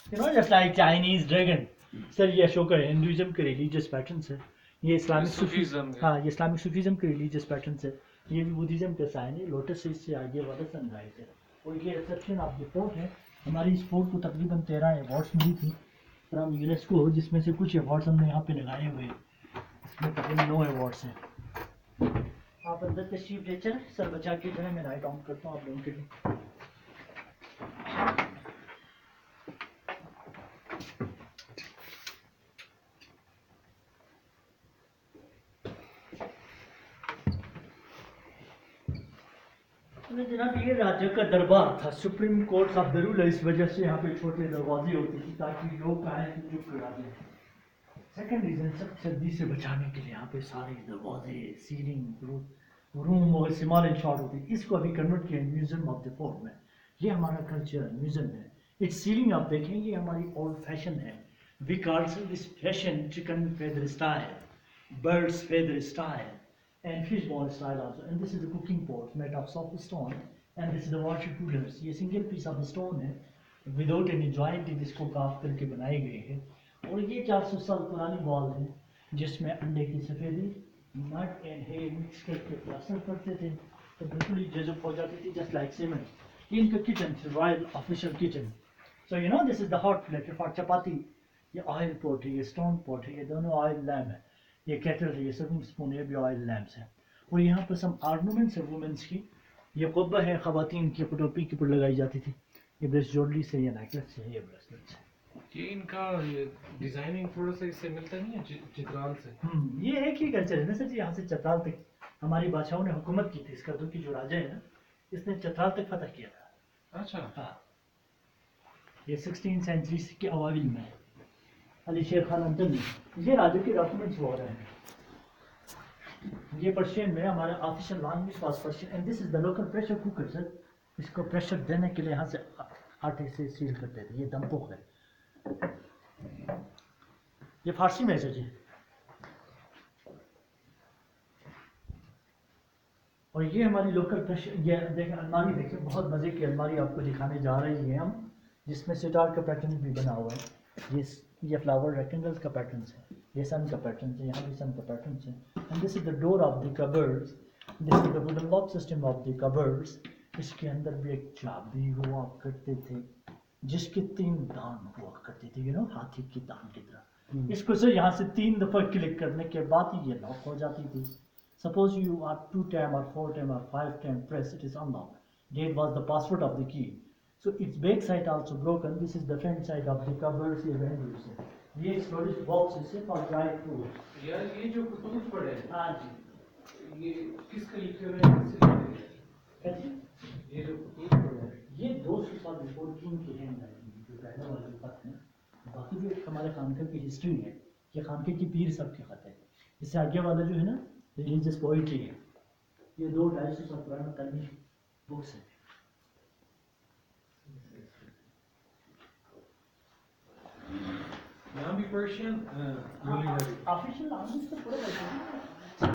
just like Chinese dragon. سر یہ اشوک ہے Hinduism کے ریلیجیس پیٹرنس ہے. یہ اسلامک صوفیزم. ہاں یہ اسلامک صوفیزم کے ریلیجیس پیٹرنس ہے. یہ بھی بدھزم کا سائن ہے. لوٹس سے اس سے آگے والا سن رائٹ ہے. اور یہ ریسپشن آف دی فورٹ ہے. ہماری اس فورٹ کو تقریباً 13 ایوارڈس ملی تھی فرام یونیسکو، جس میں سے کچھ ایوارڈس ہم نے یہاں پہ لگائے ہوئے ہیں. اس میں تقریباً 9 ایوارڈس ہیں. آپ اندر تشریف لے چلیں. سر بچا کے جو ہے میں لائٹ آن کرتا ہوں آپ لوگوں کے لیے. جناب یہ راجا کا دربار تھا. Supreme court of the ruler, اس وجہ سے یہاں پہ چھوٹے دروازے ہوتے تھے تاکہ لوگ آئیں تو چپ کرا دیں. سیکنڈ ریزن سب سردی سے بچانے کے لیے یہاں پہ سارے دروازے، سیلنگ، روم اور سمال شارٹ ہوتی. اس کو ابھی کنورٹ کیا میوزیم آف دا فورٹ میں. یہ ہمارا کلچر میوزیم ہے. اٹس سیلنگ آپ دیکھیں یہ ہماری اولڈ فیشن ہے. We call this fashion chicken feather style, birds feather style, and fishbone style also. And this is the cooking pot made of soft stone, and this is the water coolers. یہ single piece of stone ہے without any joint. اس کو کاف کر کے بنائے گئے ہیں. اور یہ 400 سال پرانی وال ہے جس میں انڈے کی سفیدی، مڈ اینڈ ہے مکس کر کے پلاسٹر کرتے تھے تو بالکل ہی جذب ہو جاتی تھی جسٹ لائک سیمنٹ. یہ ان کا کچن ہے، royal official kitchen. So you know this is the hot plate for chapati. یہ آئل پوٹ ہے، یہ اسٹون پوٹ ہے، یہ دونوں آئل لیمپ ہے. یہ کیٹل ہے، یہ سرونگ اسپون ہے، بھی آئل لیمپس ہیں. اور یہاں پر سم آرنومنٹس ہے وومنس کی. یہ قبہ ہے خواتین کی ٹوپی کے اوپر لگائی جاتی تھی. یہ برسٹ جوڑلی سے، یہ نیکلس ہے، یہ بریسلیٹ ہے. یہ ان کا ڈیزائننگ تھوڑا سا اس سے ملتا نہیں ہے چترال سے. یہ ایک ہی کلچر ہے نا سر جی. یہاں سے چترال تک ہماری بادشاہوں نے حکومت کی تھی. اس کا کی جو راجا ہے نا اس نے چترال تک فتح کیا تھا. اچھا. ہاں یہ 16 سینچری کے اوائل میں علی شیر خان انتن. یہ راجا کے ڈاکومنٹس ہو رہے ہیں. یہ پرشین میں ہمارا official language was Persian. And this is the local pressure cooker sir. اس کو پریشر دینے کے لیے یہاں سے آٹے سے سیل کرتے تھے. یہ دمپوخ ہے. یہ فارسی میں ہے سر جی. اور یہ ہماری لوکل پریشر. یہ دیکھیں الماری دیکھیں، بہت مزے کی الماری آپ کو دکھانے جا رہی ہیں ہم، جس میں سٹار کا پیٹرن بھی بنا ہوا ہے. یہ فلاور ریکٹینگلز کا پیٹرنس ہے. یہ سن کا پیٹرن ہے، یہاں بھی سن کا پیٹرن ہے. And this is the door of the cupboards. This is the wooden lock system of the cupboards. اس کے اندر بھی ایک چابی ہوا کرتے تھے جس کے 3 دان ہوا کرتے تھے، یو نو ہاتھی کی دان کی طرح. اس کو سر یہاں سے 3 دفعہ کلک کرنے کے بعد ہی یہ لاک ہو جاتی تھی. Suppose you are 2 time or 4 time or 5 time press, it is unlocked. That was the password of the key. So its back side also broken. This is the front side of the covers. یہ windows ہے. یہ ایک storage box ہے for dry food. یار یہ جو خطوط پڑے ہیں، ہاں جی، یہ کس کا لکھے ہوئے ہیں، کس سے لکھے ہوئے ہیں؟ یہ جو خطوط پڑے ہیں یہ 200 سال بفور کنگ کی ہینڈ رائٹنگ جو پہلا والا خط ہے. باقی جو ہمارے خانقاہ کی ہسٹری ہے، یہ خانقاہ کی پیر سب کے خط ہے. اس سے آگے والا جو ہے نا ریلیجیس پوئٹری ہے. یہ 200-250 سال پرانا تعلیمی بکس ہے. یہاں بھی پرشین آفیشیل لینگویج تو پورا